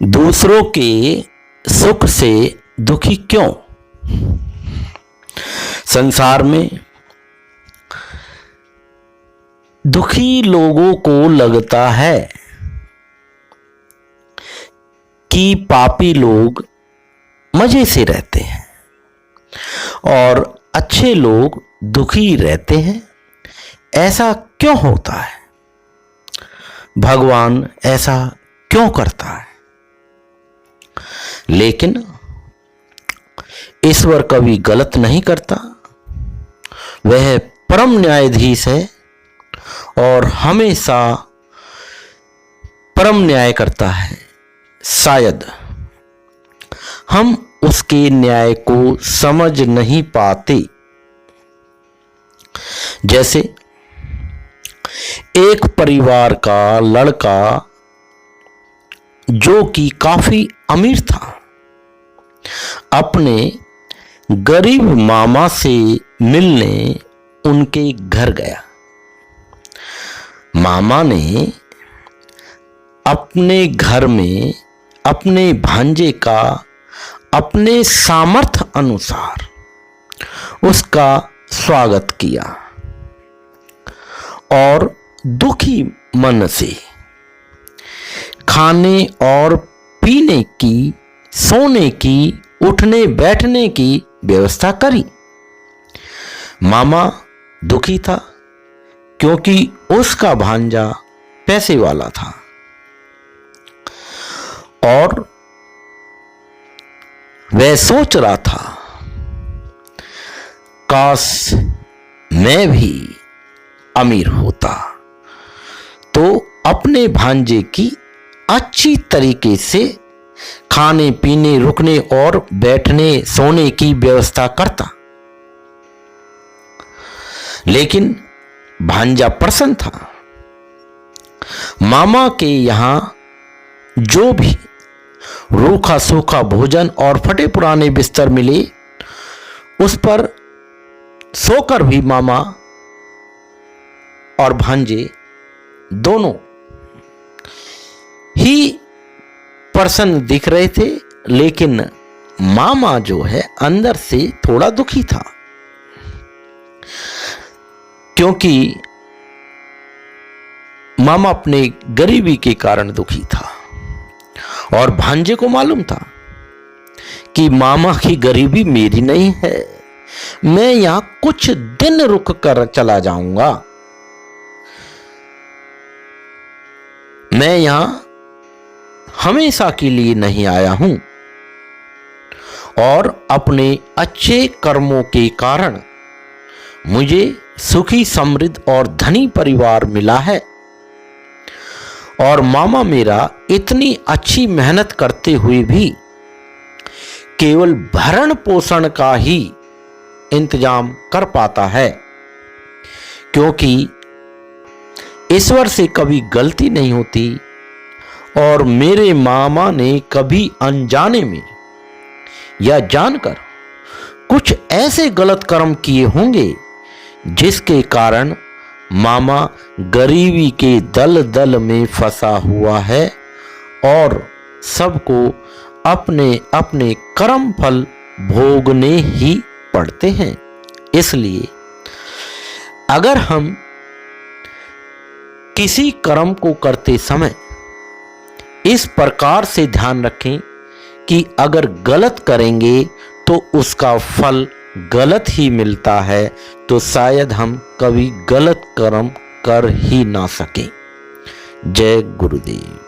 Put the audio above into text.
दूसरों के सुख से दुखी क्यों? संसार में दुखी लोगों को लगता है कि पापी लोग मजे से रहते हैं और अच्छे लोग दुखी रहते हैं। ऐसा क्यों होता है? भगवान ऐसा क्यों करता है? लेकिन ईश्वर कभी गलत नहीं करता। वह परम न्यायाधीश है और हमेशा परम न्याय करता है। शायद हम उसके न्याय को समझ नहीं पाते। जैसे एक परिवार का लड़का जो कि काफी अमीर था, अपने गरीब मामा से मिलने उनके घर गया। मामा ने अपने घर में अपने भांजे का अपने सामर्थ्य अनुसार उसका स्वागत किया और दुखी मन से खाने और पीने की, सोने की, उठने बैठने की व्यवस्था करी। मामा दुखी था क्योंकि उसका भांजा पैसे वाला था और वह सोच रहा था, काश मैं भी अमीर होता तो अपने भांजे की अच्छी तरीके से खाने पीने, रुकने और बैठने, सोने की व्यवस्था करता। लेकिन भांजा प्रसन्न था। मामा के यहां जो भी रूखा सूखा भोजन और फटे पुराने बिस्तर मिले, उस पर सोकर भी मामा और भांजे दोनों ही प्रसन्न दिख रहे थे। लेकिन मामा जो है अंदर से थोड़ा दुखी था क्योंकि मामा अपने गरीबी के कारण दुखी था और भांजे को मालूम था कि मामा की गरीबी मेरी नहीं है, मैं यहां कुछ दिन रुक कर चला जाऊंगा, मैं यहां हमेशा के लिए नहीं आया हूं और अपने अच्छे कर्मों के कारण मुझे सुखी, समृद्ध और धनी परिवार मिला है और मामा मेरा इतनी अच्छी मेहनत करते हुए भी केवल भरण पोषण का ही इंतजाम कर पाता है, क्योंकि ईश्वर से कभी गलती नहीं होती और मेरे मामा ने कभी अनजाने में या जानकर कुछ ऐसे गलत कर्म किए होंगे जिसके कारण मामा गरीबी के दलदल में फंसा हुआ है और सबको अपने अपने कर्म फल भोगने ही पड़ते हैं। इसलिए अगर हम किसी कर्म को करते समय इस प्रकार से ध्यान रखें कि अगर गलत करेंगे तो उसका फल गलत ही मिलता है, तो शायद हम कभी गलत कर्म कर ही ना सकें। जय गुरुदेव।